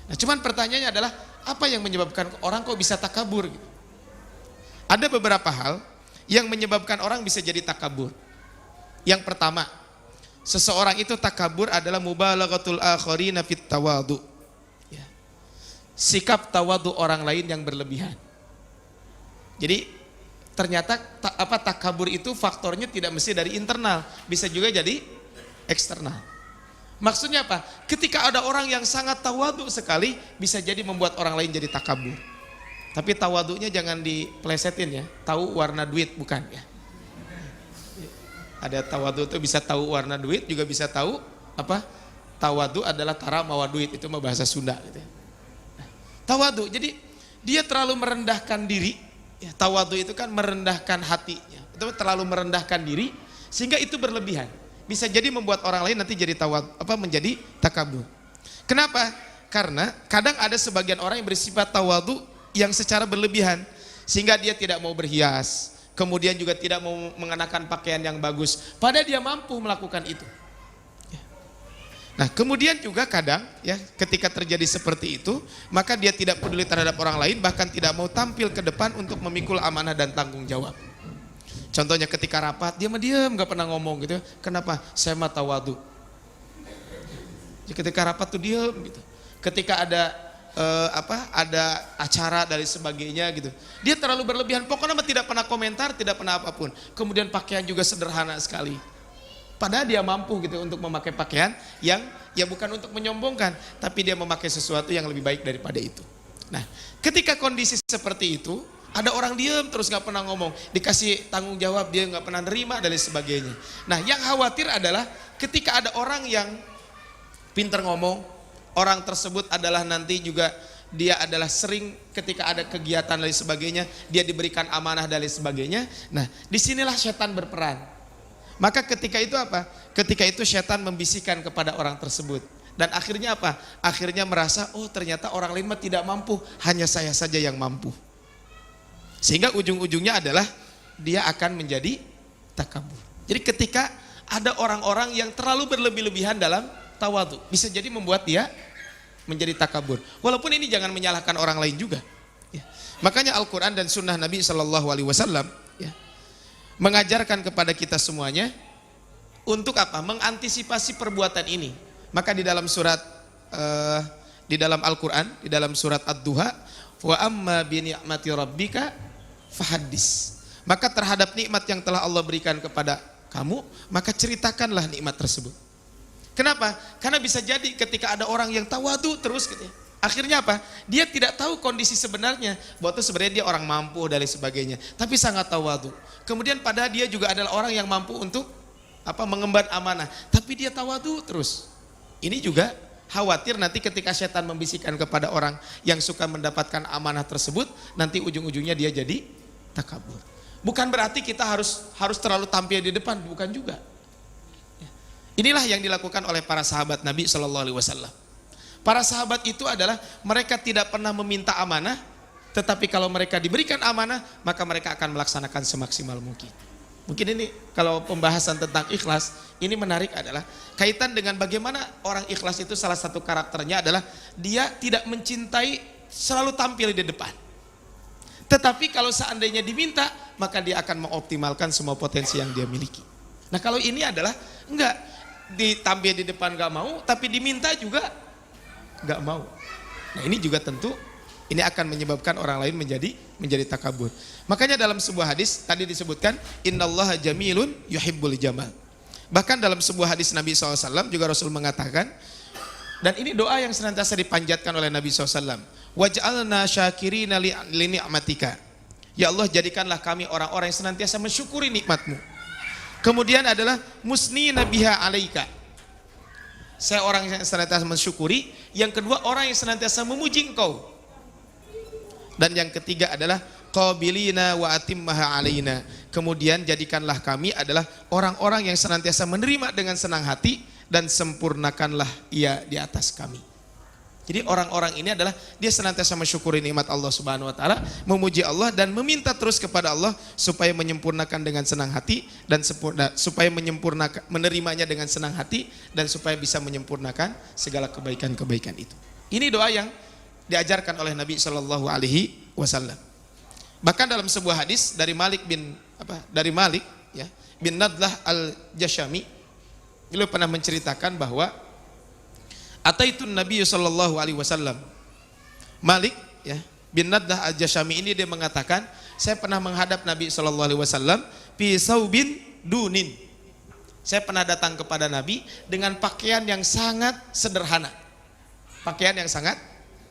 Nah, cuman pertanyaannya adalah apa yang menyebabkan orang kok bisa takabur gitu? Ada beberapa hal yang menyebabkan orang bisa jadi takabur. Yang pertama, seseorang itu takabur adalah mubalaghatul akharina fit tawadu. Ya. Sikap tawadu orang lain yang berlebihan. Jadi ternyata takabur itu faktornya tidak mesti dari internal, bisa juga jadi eksternal. Maksudnya apa? Ketika ada orang yang sangat tawadu sekali, bisa jadi membuat orang lain jadi takabur. Tapi tawadunya jangan diplesetin ya. Tahu warna duit bukan ya. Ada tawadu itu bisa tahu warna duit, juga bisa tahu apa? Tawadu adalah tara mawa duit, itu mah bahasa Sunda gitu ya. Nah, tawadu, jadi dia terlalu merendahkan diri. Ya, tawadu itu kan merendahkan hatinya. Itu terlalu merendahkan diri sehingga itu berlebihan. Bisa jadi membuat orang lain nanti jadi menjadi takabur. Kenapa? Karena kadang ada sebagian orang yang bersifat tawadu yang secara berlebihan sehingga dia tidak mau berhias, kemudian juga tidak mau mengenakan pakaian yang bagus, padahal dia mampu melakukan itu. Nah, kemudian juga kadang ya ketika terjadi seperti itu, maka dia tidak peduli terhadap orang lain, bahkan tidak mau tampil ke depan untuk memikul amanah dan tanggung jawab. Contohnya ketika rapat, dia diam, nggak pernah ngomong gitu. Kenapa? Saya mah tawadu. Ketika rapat tuh diam gitu. Ketika ada ada acara dan sebagainya gitu, dia terlalu berlebihan. Pokoknya tidak pernah komentar, tidak pernah apapun. Kemudian pakaian juga sederhana sekali. Padahal dia mampu gitu untuk memakai pakaian yang ya bukan untuk menyombongkan, tapi dia memakai sesuatu yang lebih baik daripada itu. Nah, ketika kondisi seperti itu, ada orang diam terus nggak pernah ngomong, dikasih tanggung jawab dia nggak pernah nerima dan sebagainya. Nah, yang khawatir adalah ketika ada orang yang pintar ngomong, orang tersebut adalah nanti juga dia adalah sering ketika ada kegiatan dan sebagainya, dia diberikan amanah dan sebagainya. Nah, disinilah setan berperan. Maka ketika itu apa? Ketika itu setan membisikkan kepada orang tersebut. Dan akhirnya apa? Akhirnya merasa, oh ternyata orang lain mah tidak mampu, hanya saya saja yang mampu. Sehingga ujung-ujungnya adalah dia akan menjadi takabur. Jadi ketika ada orang-orang yang terlalu berlebih-lebihan dalam tawadu, bisa jadi membuat dia menjadi takabur. Walaupun ini jangan menyalahkan orang lain juga. Ya. Makanya Al-Quran dan Sunnah Nabi SAW ya, mengajarkan kepada kita semuanya untuk apa? Mengantisipasi perbuatan ini. Maka di dalam surat di dalam Al-Quran, di dalam surat Ad-Duha, wa amma bi ni'mati rabbika fahaddis. Maka terhadap nikmat yang telah Allah berikan kepada kamu, maka ceritakanlah nikmat tersebut. Kenapa? Karena bisa jadi ketika ada orang yang tawadu terus gitu ya, akhirnya apa? Dia tidak tahu kondisi sebenarnya, bahwa itu sebenarnya dia orang mampu dan lain sebagainya, tapi sangat tawadu. Kemudian padahal dia juga adalah orang yang mampu untuk mengemban amanah, tapi dia tawadu terus. Ini juga khawatir nanti ketika setan membisikkan kepada orang yang suka mendapatkan amanah tersebut, nanti ujung-ujungnya dia jadi takabur. Bukan berarti kita harus terlalu tampil di depan, bukan juga. Inilah yang dilakukan oleh para sahabat Nabi SAW. Para sahabat itu adalah mereka tidak pernah meminta amanah, tetapi kalau mereka diberikan amanah, maka mereka akan melaksanakan semaksimal mungkin. Mungkin ini kalau pembahasan tentang ikhlas, ini menarik adalah kaitan dengan bagaimana orang ikhlas itu salah satu karakternya adalah dia tidak mencintai selalu tampil di depan. Tetapi kalau seandainya diminta, maka dia akan mengoptimalkan semua potensi yang dia miliki. Nah kalau ini adalah enggak, ditampil di depan gak mau, tapi diminta juga gak mau. Nah ini juga tentu ini akan menyebabkan orang lain menjadi takabur. Makanya dalam sebuah hadis tadi disebutkan innallaha jamilun yuhibbul jamal. Bahkan dalam sebuah hadis Nabi SAW juga Rasul mengatakan, dan ini doa yang senantiasa dipanjatkan oleh Nabi SAW, waj'alna syakirina li ni'matika. Ya Allah, jadikanlah kami orang-orang yang senantiasa mensyukuri nikmatmu. Kemudian adalah musni nabiha alaika. Saya orang yang senantiasa mensyukuri. Yang kedua, orang yang senantiasa memuji engkau. Dan yang ketiga adalah qabilina wa atimmaha alaina. Kemudian jadikanlah kami adalah orang-orang yang senantiasa menerima dengan senang hati dan sempurnakanlah ia di atas kami. Jadi orang-orang ini adalah dia senantiasa mensyukuri nikmat Allah Subhanahu wa taala, memuji Allah dan meminta terus kepada Allah supaya menyempurnakan dengan senang hati dan supaya menerimanya dengan senang hati dan supaya bisa menyempurnakan segala kebaikan-kebaikan itu. Ini doa yang diajarkan oleh Nabi Shallallahu Alaihi Wasallam. Bahkan dalam sebuah hadis dari Malik ya, bin Nadlah al-Jashami, beliau pernah menceritakan bahwa ataitun Nabi Shallallahu Alaihi Wasallam. Malik ya, bin Nadlah al-Jashami ini dia mengatakan, saya pernah menghadap Nabi Shallallahu Alaihi Wasallam fi saubin dunin. Saya pernah datang kepada Nabi dengan pakaian yang sangat sederhana. Pakaian yang sangat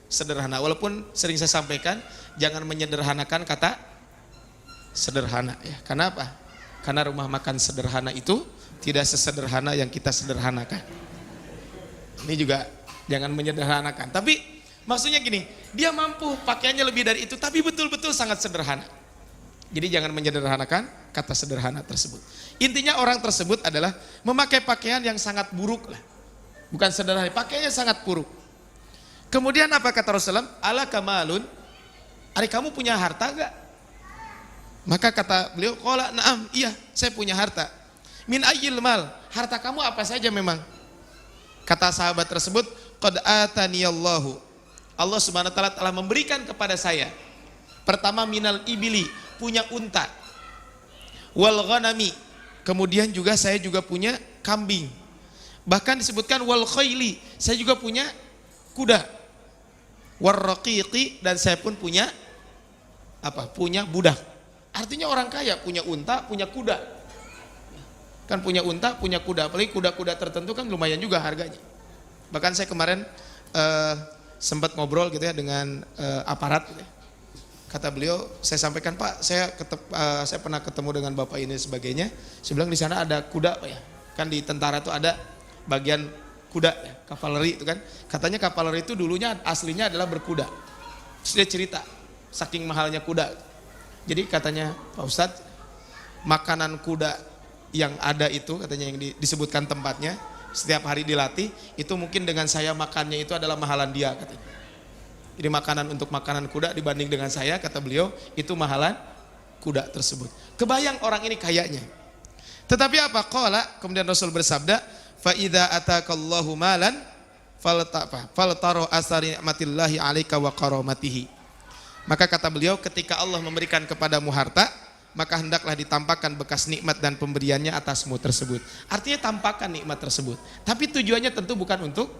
sederhana. Walaupun sering saya sampaikan, jangan menyederhanakan kata sederhana ya. Karena apa? Karena rumah makan sederhana itu tidak sesederhana yang kita sederhanakan. Ini juga jangan menyederhanakan. Tapi maksudnya gini, dia mampu pakaiannya lebih dari itu, tapi betul-betul sangat sederhana. Jadi jangan menyederhanakan kata sederhana tersebut. Intinya orang tersebut adalah memakai pakaian yang sangat buruk lah. Bukan sederhana, pakaiannya sangat buruk. Kemudian apa kata Rasulullah? Ala kamalun, hari kamu punya harta gak? Maka kata beliau, qala na'am, iya saya punya harta. Min ayyil mal, harta kamu apa saja memang? Kata sahabat tersebut, qad ataniyallahu, Allah subhanahu wa ta'ala telah memberikan kepada saya. Pertama minal ibili, punya unta. Wal ghanami, kemudian juga saya juga punya kambing. Bahkan disebutkan wal khayli, saya juga punya kuda. Warraqiqi, dan saya pun punya apa? Punya budak. Artinya orang kaya punya unta, punya kuda. Kan punya unta, punya kuda, apalagi kuda-kuda tertentu kan lumayan juga harganya. Bahkan saya kemarin sempat ngobrol gitu ya dengan aparat gitu ya. Kata beliau, saya sampaikan, Pak, saya pernah ketemu dengan bapak ini sebagainya. Saya bilang di sana ada kuda Pak ya. Kan di tentara itu ada bagian kuda ya, kavaleri itu kan. Katanya kavaleri itu dulunya aslinya adalah berkuda. Terus dia cerita saking mahalnya kuda. Jadi katanya, Pak Ustadz, makanan kuda yang ada itu katanya yang disebutkan tempatnya, setiap hari dilatih, itu mungkin dengan saya makannya itu adalah mahalan dia katanya. Jadi makanan untuk makanan kuda dibanding dengan saya, kata beliau, itu mahalan kuda tersebut. Kebayang orang ini kayaknya. Tetapi apa? Qala, kemudian Rasul bersabda, fa idza atakallahu malan faltaro asari ni'matillahi 'alaika wa karamatihi. Maka kata beliau, ketika Allah memberikan kepadamu harta, maka hendaklah ditampakkan bekas nikmat dan pemberiannya atasmu tersebut. Artinya tampakkan nikmat tersebut. Tapi tujuannya tentu bukan untuk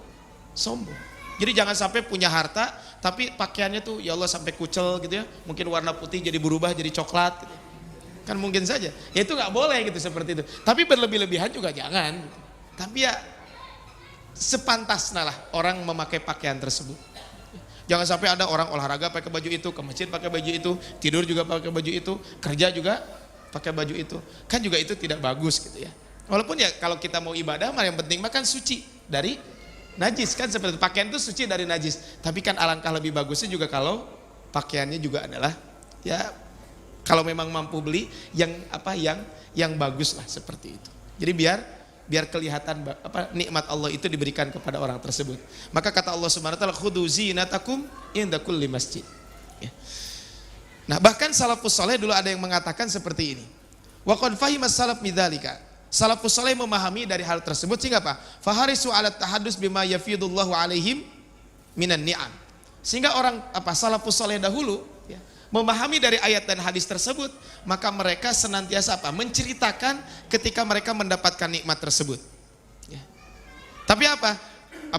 sombong. Jadi jangan sampai punya harta tapi pakaiannya tuh ya Allah sampai kucel gitu ya. Mungkin warna putih jadi berubah jadi coklat gitu. Kan mungkin saja. Ya itu nggak boleh gitu seperti itu. Tapi berlebih-lebihan juga jangan. Tapi ya sepantasnya lah orang memakai pakaian tersebut. Jangan sampai ada orang olahraga pakai baju itu, ke masjid pakai baju itu, tidur juga pakai baju itu, kerja juga pakai baju itu. Kan juga itu tidak bagus gitu ya. Walaupun ya kalau kita mau ibadah yang penting makan suci dari najis kan, seperti pakaian itu suci dari najis. Tapi kan alangkah lebih bagusnya juga kalau pakaiannya juga adalah ya kalau memang mampu beli yang bagus lah seperti itu. Jadi biar kelihatan nikmat Allah itu diberikan kepada orang tersebut. Maka kata Allah Subhanahu wa taala, khudzu zinatakum inda kulli masjid. Ya. Nah, bahkan salafus saleh dulu ada yang mengatakan seperti ini. Wa qad fahima salaf bidzalika. Salafus saleh memahami dari hal tersebut sehingga apa? Faharisu ala tahaddus bima yafidullahu alaihim minan ni'am. Sehingga orang salafus saleh dahulu ya, memahami dari ayat dan hadis tersebut, maka mereka senantiasa menceritakan ketika mereka mendapatkan nikmat tersebut. Ya. Tapi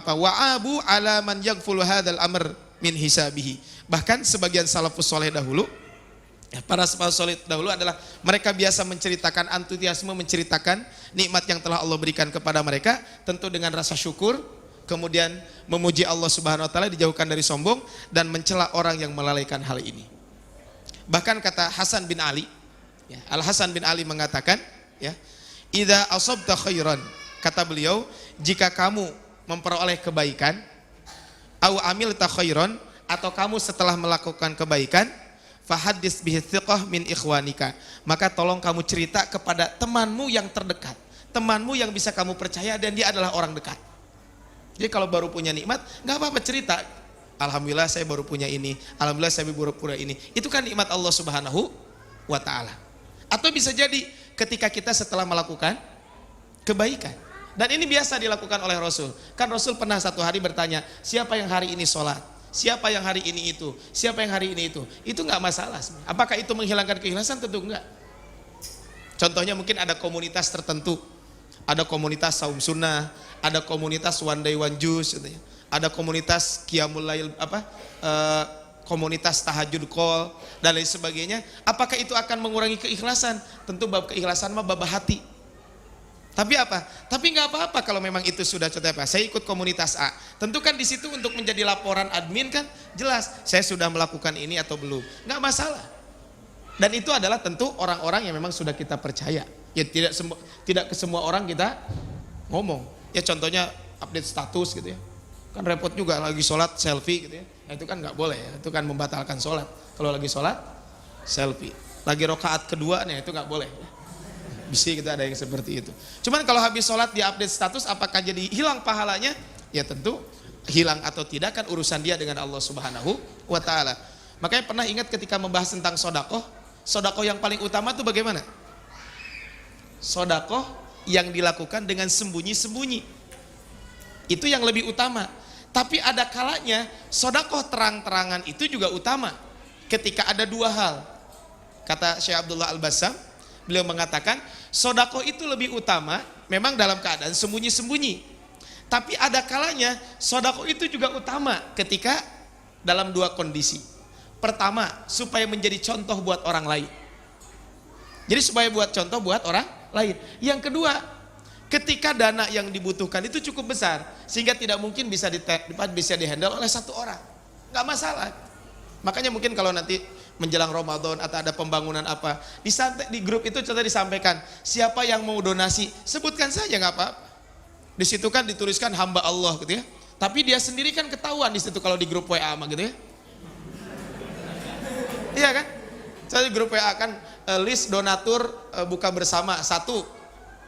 wa'abu ala man yaghfulu hadzal amr min hisabihi. Bahkan sebagian salafus saleh dahulu, para salafus saleh dahulu adalah mereka biasa menceritakan, antusiasme menceritakan nikmat yang telah Allah berikan kepada mereka, tentu dengan rasa syukur, kemudian memuji Allah Subhanahu wa taala, dijauhkan dari sombong dan mencela orang yang melalaikan hal ini. Bahkan kata Hasan bin Ali, ya, Al Hasan bin Ali mengatakan, ya, idza asabta khairan, kata beliau, jika kamu memperoleh kebaikan, au amilta khairan, atau kamu setelah melakukan kebaikan, fahaddits bihi thiqah min ikhwanika, maka tolong kamu cerita kepada temanmu yang terdekat, temanmu yang bisa kamu percaya dan dia adalah orang dekat. Jadi kalau baru punya nikmat, nggak apa-apa cerita. Alhamdulillah saya baru punya ini, alhamdulillah saya baru punya ini. Itu kan nikmat Allah Subhanahu wa taala. Atau bisa jadi ketika kita setelah melakukan kebaikan, Dan ini biasa dilakukan oleh Rasul. Kan Rasul pernah satu hari bertanya, siapa yang hari ini sholat? Siapa yang hari ini itu? Siapa yang hari ini itu? Itu nggak masalah. Apakah itu menghilangkan keikhlasan? Tentu enggak. Contohnya mungkin ada komunitas tertentu, ada komunitas saum sunnah, ada komunitas one day one juice, ada komunitas qiyamul lail, komunitas tahajud call dan lain sebagainya. Apakah itu akan mengurangi keikhlasan? Tentu bab keikhlasan mah bab hati. Tapi apa? Tapi nggak apa-apa kalau memang itu sudah contoh apa? Saya ikut komunitas A. Tentu kan di situ untuk menjadi laporan admin kan jelas saya sudah melakukan ini atau belum. Nggak masalah. Dan itu adalah tentu orang-orang yang memang sudah kita percaya. Ya tidak ke semua orang kita ngomong. Ya contohnya update status gitu ya. Kan repot juga lagi sholat selfie gitu ya. Nah, itu kan nggak boleh ya. Itu kan membatalkan sholat. Kalau lagi sholat selfie. Lagi rokaat kedua nih itu nggak boleh. Bisa kita ada yang seperti itu. Cuman kalau habis sholat di update status apakah jadi hilang pahalanya? Ya tentu hilang atau tidak kan urusan dia dengan Allah Subhanahu wa ta'ala. Makanya pernah ingat ketika membahas tentang sodakoh, sodakoh yang paling utama itu bagaimana? Sodakoh yang dilakukan dengan sembunyi-sembunyi. Itu yang lebih utama. Tapi ada kalanya sodakoh terang-terangan itu juga utama. Ketika ada dua hal. Kata Syekh Abdullah Al-Bassam, beliau mengatakan sodakoh itu lebih utama memang dalam keadaan sembunyi-sembunyi. Tapi ada kalanya sodakoh itu juga utama ketika dalam dua kondisi. Pertama, supaya menjadi contoh buat orang lain. Jadi supaya buat contoh buat orang lain. Yang kedua, ketika dana yang dibutuhkan itu cukup besar sehingga tidak mungkin bisa dihandle oleh satu orang. Nggak masalah. Makanya mungkin kalau nanti menjelang Ramadan atau ada pembangunan apa di grup itu contoh disampaikan siapa yang mau donasi sebutkan saja nggak apa-apa. Di situ kan dituliskan hamba Allah gitu ya. Tapi dia sendiri kan ketahuan di situ kalau di grup WA mah gitu ya. Iya kan? Saya di grup WA kan list donatur buka bersama 1.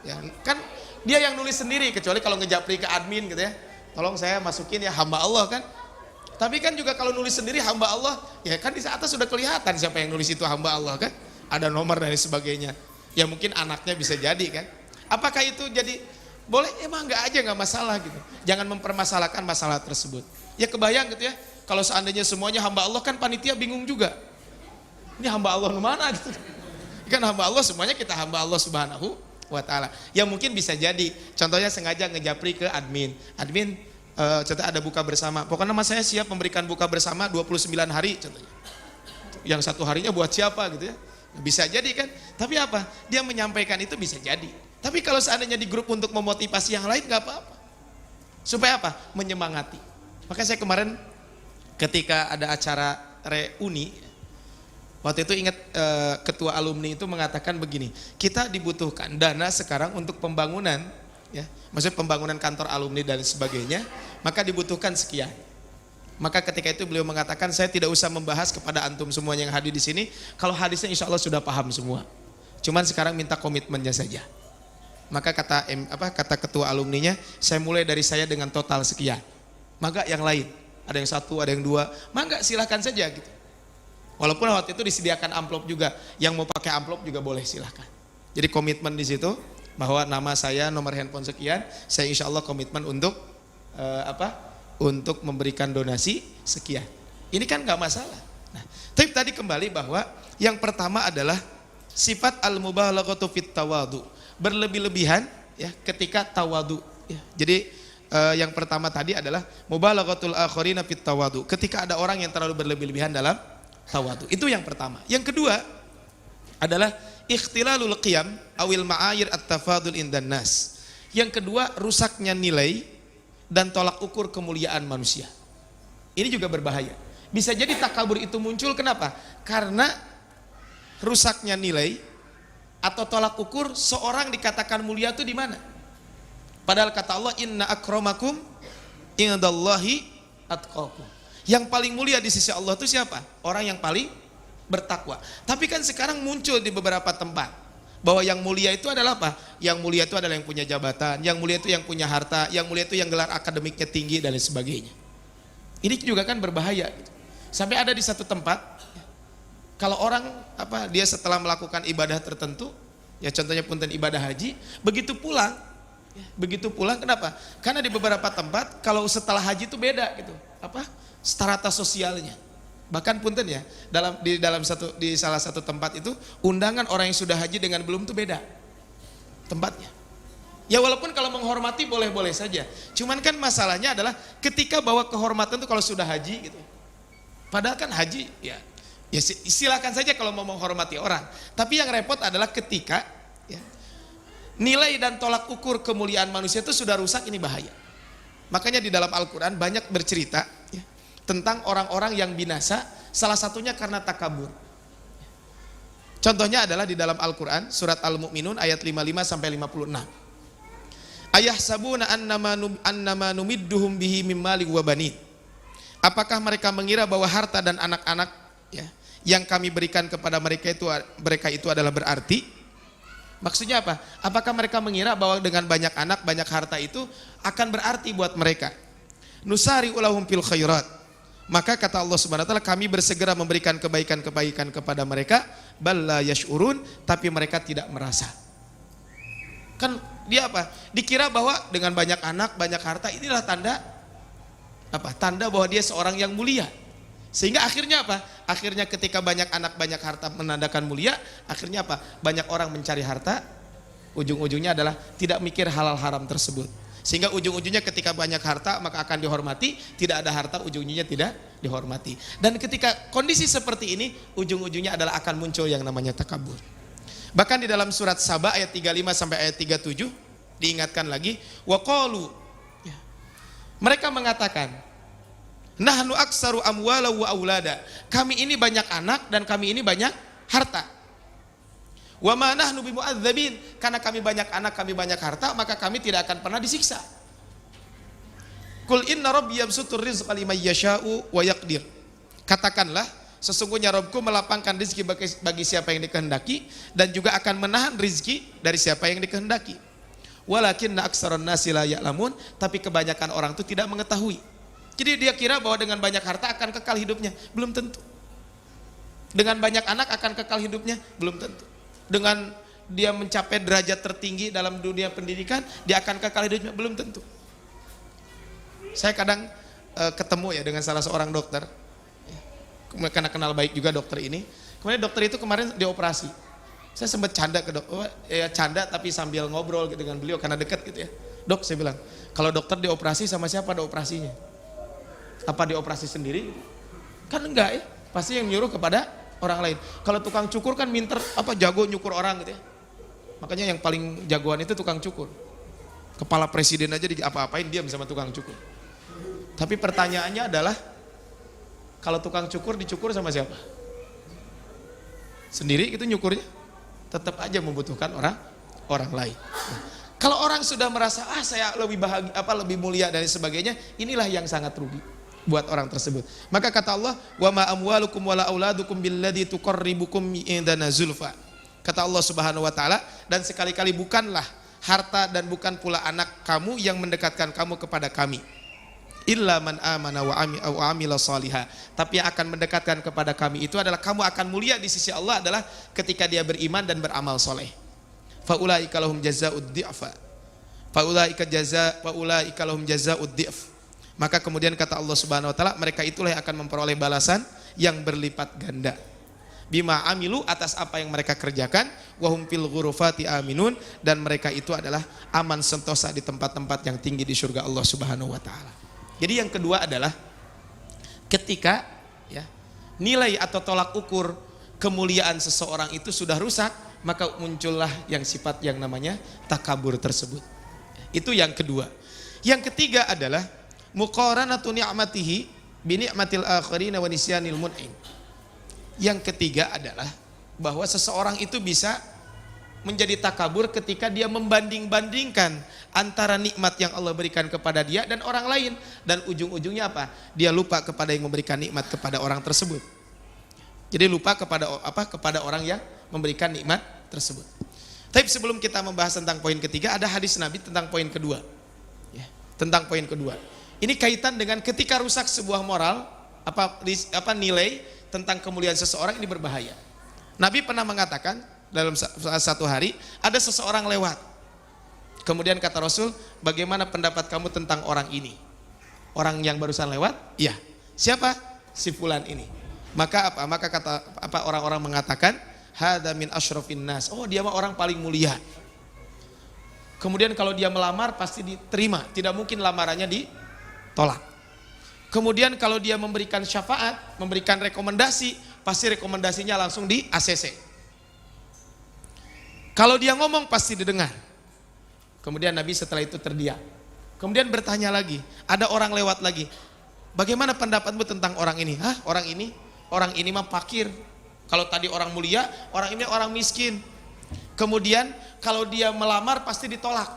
Ya kan dia yang nulis sendiri kecuali kalau ngejapri ke admin gitu ya. Tolong saya masukin ya hamba Allah kan. Tapi kan juga kalau nulis sendiri hamba Allah, ya kan di atas sudah kelihatan siapa yang nulis itu hamba Allah kan. Ada nomor dan sebagainya. Ya mungkin anaknya bisa jadi kan. Apakah itu jadi boleh? Emang enggak aja nggak masalah gitu. Jangan mempermasalahkan masalah tersebut. Ya kebayang gitu ya. Kalau seandainya semuanya hamba Allah kan panitia bingung juga. Ini hamba Allah mana gitu. Kan hamba Allah semuanya kita hamba Allah Subhanahu wa ta'ala. Ya mungkin bisa jadi. Contohnya sengaja ngejapri ke admin. Admin contoh ada buka bersama. Pokoknya nama saya siap memberikan buka bersama 29 hari contohnya. Yang satu harinya buat siapa gitu ya. Bisa jadi kan. Tapi apa? Dia menyampaikan itu bisa jadi. Tapi kalau seandainya di grup untuk memotivasi yang lain nggak apa-apa. Supaya apa? Menyemangati. Maka saya kemarin ketika ada acara reuni, waktu itu ingat ketua alumni itu mengatakan begini, kita dibutuhkan dana sekarang untuk pembangunan, ya, maksudnya pembangunan kantor alumni dan sebagainya, maka dibutuhkan sekian. Maka ketika itu beliau mengatakan saya tidak usah membahas kepada antum semuanya yang hadir di sini, kalau hadisnya insya Allah sudah paham semua. Cuman sekarang minta komitmennya saja. Maka kata ketua alumninya, saya mulai dari saya dengan total sekian. Maka yang lain, ada yang 1, ada yang 2, maka silahkan saja gitu. Walaupun waktu itu disediakan amplop juga, yang mau pakai amplop juga boleh silahkan. Jadi komitmen di situ bahwa nama saya, nomor handphone sekian, saya insya Allah komitmen untuk untuk memberikan donasi sekian. Ini kan nggak masalah. Nah, tapi tadi kembali bahwa yang pertama adalah sifat al-mubalaghatu fit tawadu, berlebih-lebihan ya ketika tawadu. Ya. Jadi yang pertama tadi adalah mubalaghatul akharina fit tawadu, ketika ada orang yang terlalu berlebih-lebihan dalam tawadu. Itu yang pertama. Yang kedua adalah ikhtilalul qiyam awil ma'ayir at-tafadul indan nas. Yang kedua, rusaknya nilai dan tolak ukur kemuliaan manusia. Ini juga berbahaya. Bisa jadi takabur itu muncul kenapa? Karena rusaknya nilai atau tolak ukur seorang dikatakan mulia itu di mana? Padahal kata Allah, inna akramakum indallahi atqakum. Yang paling mulia di sisi Allah itu siapa? Orang yang paling bertakwa. Tapi kan sekarang muncul di beberapa tempat bahwa yang mulia itu adalah apa? Yang mulia itu adalah yang punya jabatan, yang mulia itu yang punya harta, yang mulia itu yang gelar akademiknya tinggi dan lain sebagainya. Ini juga kan berbahaya. Sampai ada di satu tempat, kalau orang dia setelah melakukan ibadah tertentu, ya contohnya punten ibadah haji, begitu pulang, Begitu pulang, kenapa? Karena di beberapa tempat kalau setelah haji itu beda gitu. Strata sosialnya. Bahkan punten ya, di salah satu tempat itu undangan orang yang sudah haji dengan belum itu beda tempatnya. Ya walaupun kalau menghormati boleh-boleh saja. Cuman kan masalahnya adalah ketika bawa kehormatan itu kalau sudah haji gitu. Padahal kan haji ya silakan saja kalau mau menghormati orang. Tapi yang repot adalah ketika ya, nilai dan tolak ukur kemuliaan manusia itu sudah rusak, ini bahaya. Makanya di dalam Al-Quran banyak bercerita ya, tentang orang-orang yang binasa, salah satunya karena takabur. Contohnya adalah di dalam Al-Quran surat Al-Mu'minun ayat 55 sampai 56. Ayahsabuna annama numidduhum bihi mim mali wa banin. Apakah mereka mengira bahwa harta dan anak-anak ya, yang kami berikan kepada mereka itu adalah berarti? Maksudnya apa? Apakah mereka mengira bahwa dengan banyak anak, banyak harta itu akan berarti buat mereka? Nusari ulahum fil khairat. Maka kata Allah Subhanahu wa taala, kami bersegera memberikan kebaikan-kebaikan kepada mereka, balla yash'urun, tapi mereka tidak merasa. Kan dia apa? Dikira bahwa dengan banyak anak, banyak harta, inilah tanda apa? Tanda bahwa dia seorang yang mulia. Sehingga akhirnya apa? Akhirnya ketika banyak anak, banyak harta menandakan mulia, akhirnya apa? Banyak orang mencari harta, ujung-ujungnya adalah tidak mikir halal haram tersebut. Sehingga ujung-ujungnya ketika banyak harta maka akan dihormati, tidak ada harta ujung-ujungnya tidak dihormati. Dan ketika kondisi seperti ini, ujung-ujungnya adalah akan muncul yang namanya takabur. Bahkan di dalam surat Saba ayat 35 sampai ayat 37 diingatkan lagi, waqalu, mereka mengatakan, nahnu aksaru amwala wa aulada, kami ini banyak anak dan kami ini banyak harta. Wa ma nahnu bimu'adzabin, karena kami banyak anak, kami banyak harta, maka kami tidak akan pernah disiksa. Qul inna rabbi yabsutur rizqa liman yasha'u wa yaqdir. Katakanlah, sesungguhnya Rabbku melapangkan rezeki bagi siapa yang dikehendaki dan juga akan menahan rezeki dari siapa yang dikehendaki. Walakinna aktsaran nasi la ya'lamun, tapi kebanyakan orang itu tidak mengetahui. Jadi dia kira bahwa dengan banyak harta akan kekal hidupnya, belum tentu. Dengan banyak anak akan kekal hidupnya, belum tentu. Dengan dia mencapai derajat tertinggi dalam dunia pendidikan, dia akan kekal hidupnya, belum tentu. Saya kadang ketemu ya dengan salah seorang dokter, karena kenal baik juga dokter ini. Kemudian dokter itu kemarin dioperasi. Saya sempat canda ke dokter, canda tapi sambil ngobrol dengan beliau karena dekat gitu ya. Dok, saya bilang, kalau dokter dioperasi sama siapa ada operasinya? Apa dioperasi sendiri? Kan enggak ya, pasti yang nyuruh kepada orang lain. Kalau tukang cukur kan jago nyukur orang gitu ya. Makanya yang paling jagoan itu tukang cukur. Kepala presiden aja apa-apain diam sama tukang cukur. Tapi pertanyaannya adalah, kalau tukang cukur dicukur sama siapa? Sendiri itu nyukurnya? Tetap aja membutuhkan orang lain. Nah, kalau orang sudah merasa saya lebih bahagia, lebih mulia dan sebagainya, inilah yang sangat rugi buat orang tersebut. Maka kata Allah, wa ma amwalukum wala auladukum billadzi tuqarribukum indana zulfa. Kata Allah Subhanahu wa taala, dan sekali-kali bukanlah harta dan bukan pula anak kamu yang mendekatkan kamu kepada kami. Illa man amana wa amila salihah. Tapi yang akan mendekatkan kepada kami itu adalah kamu akan mulia di sisi Allah adalah ketika dia beriman dan beramal soleh. Faulaika lahum jazaa'ud dhi'fa. Faulaika lahum jazaa'ud dhi'f. Maka kemudian kata Allah Subhanahu wa taala, mereka itulah yang akan memperoleh balasan yang berlipat ganda. Bima amilu, atas apa yang mereka kerjakan, wahum fil ghurufati aminun, dan mereka itu adalah aman sentosa di tempat-tempat yang tinggi di surga Allah Subhanahu wa taala. Jadi yang kedua adalah ketika ya, nilai atau tolak ukur kemuliaan seseorang itu sudah rusak, maka muncullah yang sifat yang namanya takabur tersebut. Itu yang kedua. Yang ketiga adalah muqaranatu ni'matihi bi ni'matil akharina wa nisyanil mun'im. Yang ketiga adalah bahwa seseorang itu bisa menjadi takabur ketika dia membanding-bandingkan antara nikmat yang Allah berikan kepada dia dan orang lain, dan ujung-ujungnya apa? Dia lupa kepada yang memberikan nikmat kepada orang tersebut. Jadi lupa kepada orang yang memberikan nikmat tersebut. Tapi sebelum kita membahas tentang poin ketiga, ada hadis Nabi tentang poin kedua. Ya, tentang poin kedua. Ini kaitan dengan ketika rusak sebuah moral, nilai tentang kemuliaan seseorang ini berbahaya. Nabi pernah mengatakan dalam satu hari ada seseorang lewat, Kemudian kata Rasul, bagaimana pendapat kamu tentang orang ini? Orang yang barusan lewat? Iya. Siapa? Si fulan ini. Maka apa? Maka kata apa orang-orang mengatakan, hadza min asyrafin nas. Oh, dia mah orang paling mulia. Kemudian kalau dia melamar pasti diterima, tidak mungkin lamarannya ditolak. Kemudian kalau dia memberikan syafaat, memberikan rekomendasi, pasti rekomendasinya langsung di ACC. Kalau dia ngomong pasti didengar. Kemudian Nabi setelah itu terdiam. Kemudian bertanya lagi, ada orang lewat lagi. Bagaimana pendapatmu tentang orang ini? Hah, orang ini? Orang ini mah fakir. Kalau tadi orang mulia, orang ini orang miskin. Kemudian kalau dia melamar pasti ditolak.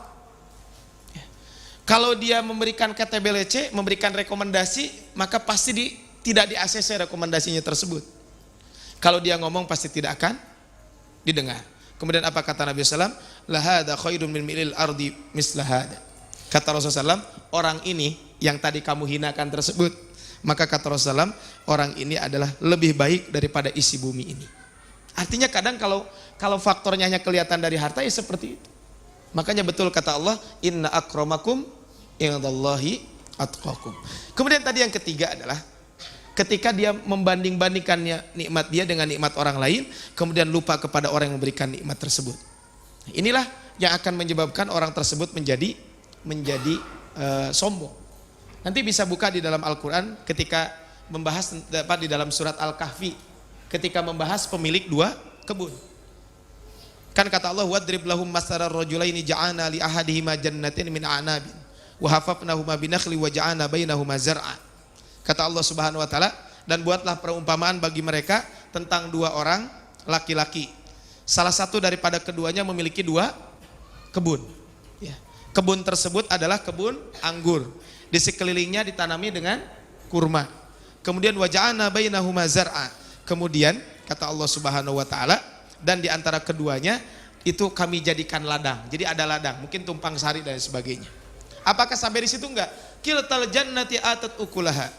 Kalau dia memberikan KTBLC, memberikan rekomendasi, maka pasti tidak di ACC rekomendasinya tersebut. Kalau dia ngomong pasti tidak akan didengar. Kemudian apa kata Nabi SAW? Lahada khairun min milil ardi mislahada. Kata Rasulullah SAW, orang ini yang tadi kamu hinakan tersebut, maka kata Rasulullah SAW, orang ini adalah lebih baik daripada isi bumi ini. Artinya kadang kalau faktornya hanya kelihatan dari harta, ya seperti itu. Makanya betul kata Allah, inna akramakum indallahi atqakum. Kemudian tadi yang ketiga adalah ketika dia membanding-bandingkannya nikmat dia dengan nikmat orang lain, kemudian lupa kepada orang yang memberikan nikmat tersebut. Inilah yang akan menyebabkan orang tersebut menjadi sombong. Nanti bisa buka di dalam Al-Quran ketika membahas di dalam surat Al-Kahfi, ketika membahas pemilik dua kebun. Kan kata Allah, wadrib lahum masarar rajulaini ja'ana li ahadihima jannatin min a'nabin wa hafafnahuma binakhli wa ja'ana bainahuma zar'a. Kata Allah Subhanahu wa taala, dan buatlah perumpamaan bagi mereka tentang dua orang laki-laki. Salah satu daripada keduanya memiliki dua kebun. Ya. Kebun tersebut adalah kebun anggur. Di sekelilingnya ditanami dengan kurma. Kemudian waja'ana bainahuma zar'a. Kemudian kata Allah Subhanahu wa taala, dan di antara keduanya itu kami jadikan ladang. Jadi ada ladang, mungkin tumpang sari dan sebagainya. Apakah sampai di situ enggak? Kiltal jannati atat ukulaha.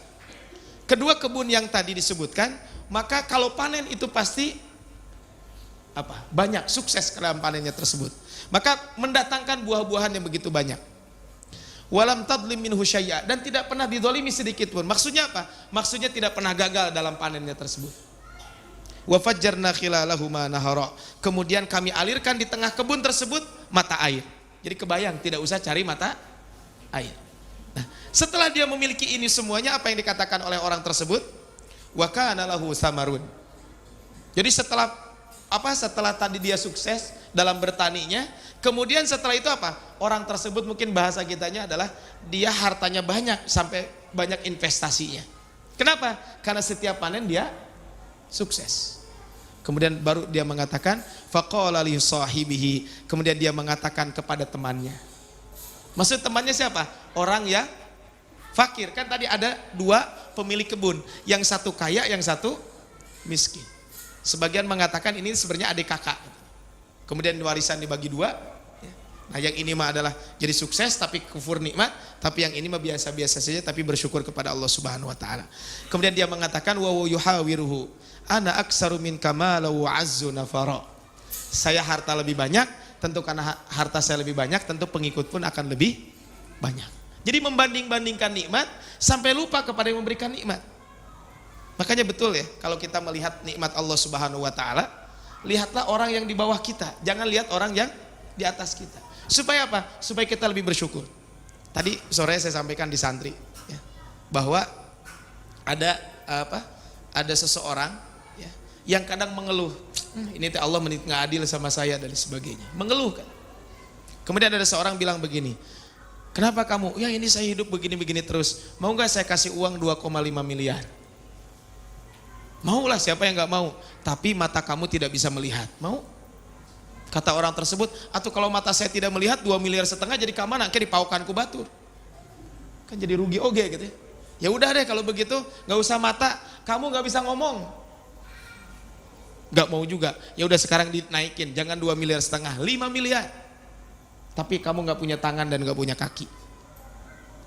Kedua kebun yang tadi disebutkan, maka kalau panen itu pasti banyak, sukses dalam panennya tersebut. Maka mendatangkan buah-buahan yang begitu banyak. Walam tadlim minhu syai'a, dan tidak pernah didolimi sedikit pun. Maksudnya apa? Maksudnya tidak pernah gagal dalam panennya tersebut. Wa fajjarna khilalahuma nahara. Kemudian kami alirkan di tengah kebun tersebut mata air. Jadi kebayang, tidak usah cari mata air. Nah, setelah dia memiliki ini semuanya, apa yang dikatakan oleh orang tersebut? Wa kana lahu samarun. Jadi setelah tadi dia sukses dalam bertaninya, kemudian setelah itu apa? Orang tersebut mungkin bahasa kitanya adalah dia hartanya banyak, sampai banyak investasinya. Kenapa? Karena setiap panen dia sukses. Kemudian baru dia mengatakan faqala li sahibihi, kemudian dia mengatakan kepada temannya. Maksud temannya siapa? Orang yang fakir. Kan tadi ada dua pemilik kebun, yang satu kaya, yang satu miskin. Sebagian mengatakan ini sebenarnya adik kakak. Kemudian warisan dibagi dua. Nah, yang ini mah adalah jadi sukses tapi kufur nikmat, tapi yang ini mah biasa-biasa saja tapi bersyukur kepada Allah Subhanahu wa taala. Kemudian dia mengatakan wa yuhawiruhu ana aktsaru min kamala wa azzu nafara. Saya harta lebih banyak, tentu karena harta saya lebih banyak, tentu pengikut pun akan lebih banyak. Jadi membanding-bandingkan nikmat sampai lupa kepada yang memberikan nikmat. Makanya betul ya, kalau kita melihat nikmat Allah Subhanahu wa taala, lihatlah orang yang di bawah kita, jangan lihat orang yang di atas kita. Supaya apa? Supaya kita lebih bersyukur. Tadi sore saya sampaikan di santri ya, bahwa ada seseorang ya, yang kadang mengeluh, ini Allah nggak adil sama saya dan sebagainya, mengeluh kan. Kemudian ada seorang bilang begini, kenapa kamu? Ya ini saya hidup begini-begini terus, mau nggak saya kasih uang 2,5 miliar? Maulah, siapa yang nggak mau? Tapi mata kamu tidak bisa melihat, mau? Kata orang tersebut, atau kalau mata saya tidak melihat 2,5 miliar jadi kamana, kayak dipaukanku batur, kan jadi rugi oge gitu ya. Ya udah deh kalau begitu, nggak usah mata, kamu nggak bisa ngomong, nggak mau juga. Ya udah sekarang dinaikin, jangan 2,5 miliar, 5 miliar. Tapi kamu nggak punya tangan dan nggak punya kaki.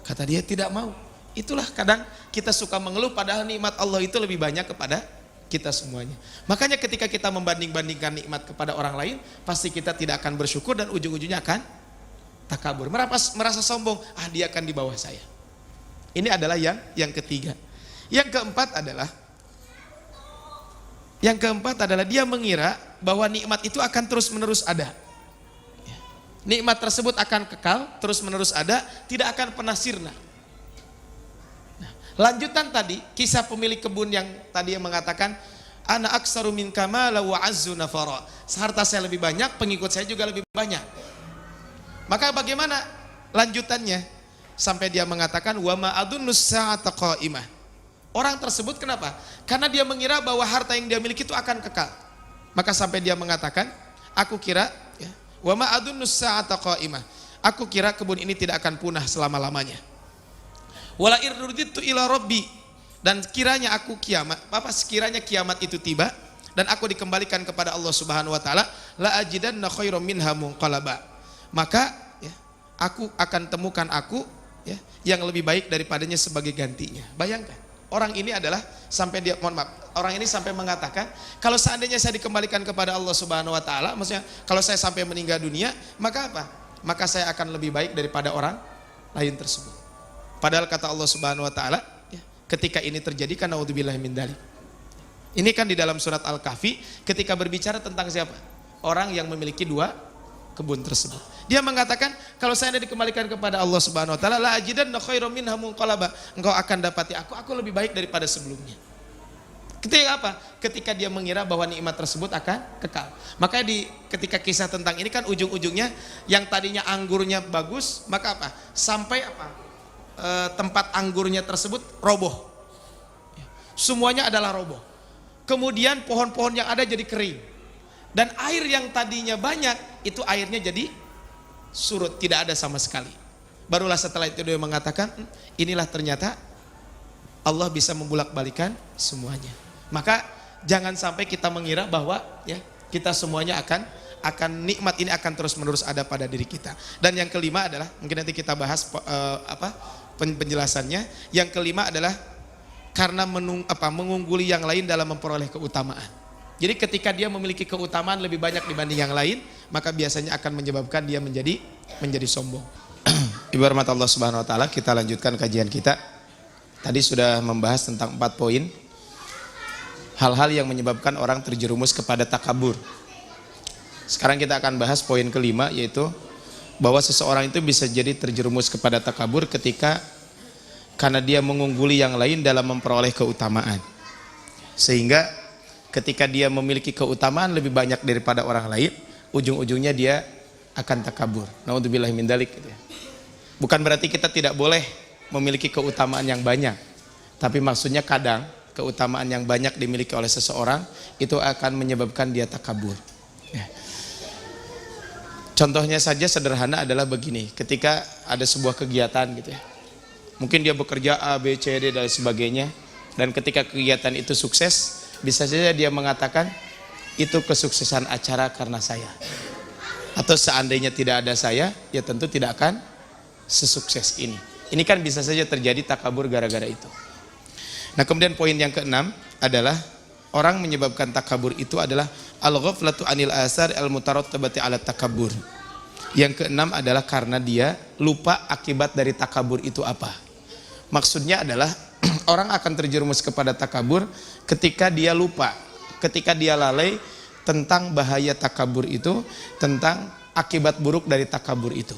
Kata dia tidak mau. Itulah kadang kita suka mengeluh, padahal nikmat Allah itu lebih banyak kepada kita semuanya. Makanya ketika kita membanding-bandingkan nikmat kepada orang lain, pasti kita tidak akan bersyukur dan ujung-ujungnya akan takabur, merasa sombong, dia akan di bawah saya. Ini adalah yang ketiga. Yang keempat adalah dia mengira bahwa nikmat itu akan terus-menerus ada. Nikmat tersebut akan kekal, terus-menerus ada, tidak akan pernah sirna. Nah, lanjutan tadi, kisah pemilik kebun yang tadi yang mengatakan, ana aksaru min kamala wa azzu nafara. Harta saya lebih banyak, pengikut saya juga lebih banyak. Maka bagaimana lanjutannya? Sampai dia mengatakan wa ma adunnus sa'ata qa'imah. Orang tersebut kenapa? Karena dia mengira bahwa harta yang dia miliki itu akan kekal. Maka sampai dia mengatakan, aku kira ya, wa ma adunnus sa'ata qa'imah. Aku kira kebun ini tidak akan punah selama-lamanya. Wala irruditu ila rabbi, dan kiranya sekiranya kiamat itu tiba dan aku dikembalikan kepada Allah Subhanahu wa taala, la ajidanna khairam minha munqalaba. Maka ya, aku akan temukan ya, yang lebih baik daripadanya sebagai gantinya. Bayangkan, orang ini adalah orang ini sampai mengatakan, kalau seandainya saya dikembalikan kepada Allah Subhanahu wa taala, maksudnya kalau saya sampai meninggal dunia, maka apa? Maka saya akan lebih baik daripada orang lain tersebut. Padahal kata Allah Subhanahu wa taala, ya, ketika ini terjadi, karena naudzubillahi min dzalik. Ini kan di dalam surat Al-Kahfi ketika berbicara tentang siapa? Orang yang memiliki 2 kebun tersebut. Dia mengatakan, kalau saya dikembalikan kepada Allah Subhanahu wa taala, la ajidanna khairam minha munqalaba. Engkau akan dapati aku lebih baik daripada sebelumnya. Ketika apa? Ketika dia mengira bahwa nikmat tersebut akan kekal. Makanya ketika kisah tentang ini kan ujung-ujungnya yang tadinya anggurnya bagus, maka apa? Sampai tempat anggurnya tersebut roboh. Semuanya adalah roboh. Kemudian pohon-pohon yang ada jadi kering. Dan air yang tadinya banyak, itu airnya jadi surut, tidak ada sama sekali. Barulah setelah itu dia mengatakan, inilah ternyata Allah bisa membulak-balikan semuanya. Maka jangan sampai kita mengira bahwa ya kita semuanya akan nikmat ini akan terus-menerus ada pada diri kita. Dan yang kelima adalah, mungkin nanti kita bahas penjelasannya. Yang kelima adalah karena mengungguli yang lain dalam memperoleh keutamaan. Jadi ketika dia memiliki keutamaan lebih banyak dibanding yang lain, maka biasanya akan menyebabkan dia menjadi sombong. Ibu rahmat Allah Subhanahu wa taala, kita lanjutkan kajian kita. Tadi sudah membahas tentang 4 poin hal-hal yang menyebabkan orang terjerumus kepada takabur. Sekarang kita akan bahas poin kelima, yaitu bahwa seseorang itu bisa jadi terjerumus kepada takabur karena dia mengungguli yang lain dalam memperoleh keutamaan. Sehingga ketika dia memiliki keutamaan lebih banyak daripada orang lain, ujung-ujungnya dia akan takabur. Naudzubillahi min dzalik gitu ya. Bukan berarti kita tidak boleh memiliki keutamaan yang banyak, tapi maksudnya kadang keutamaan yang banyak dimiliki oleh seseorang itu akan menyebabkan dia takabur. Ya. Contohnya saja sederhana adalah begini, ketika ada sebuah kegiatan gitu ya, mungkin dia bekerja A, B, C, D dan sebagainya, dan ketika kegiatan itu sukses, bisa saja dia mengatakan itu kesuksesan acara karena saya. Atau seandainya tidak ada saya, ya tentu tidak akan sesukses ini. Ini kan bisa saja terjadi takabur gara-gara itu. Nah, kemudian poin yang keenam adalah orang menyebabkan takabur itu adalah al-ghaflatu anil asar al-mutarattabati ala takabur. Yang keenam adalah karena dia lupa akibat dari takabur itu apa. Maksudnya adalah orang akan terjerumus kepada takabur ketika dia lupa, ketika dia lalai tentang bahaya takabur itu, tentang akibat buruk dari takabur itu.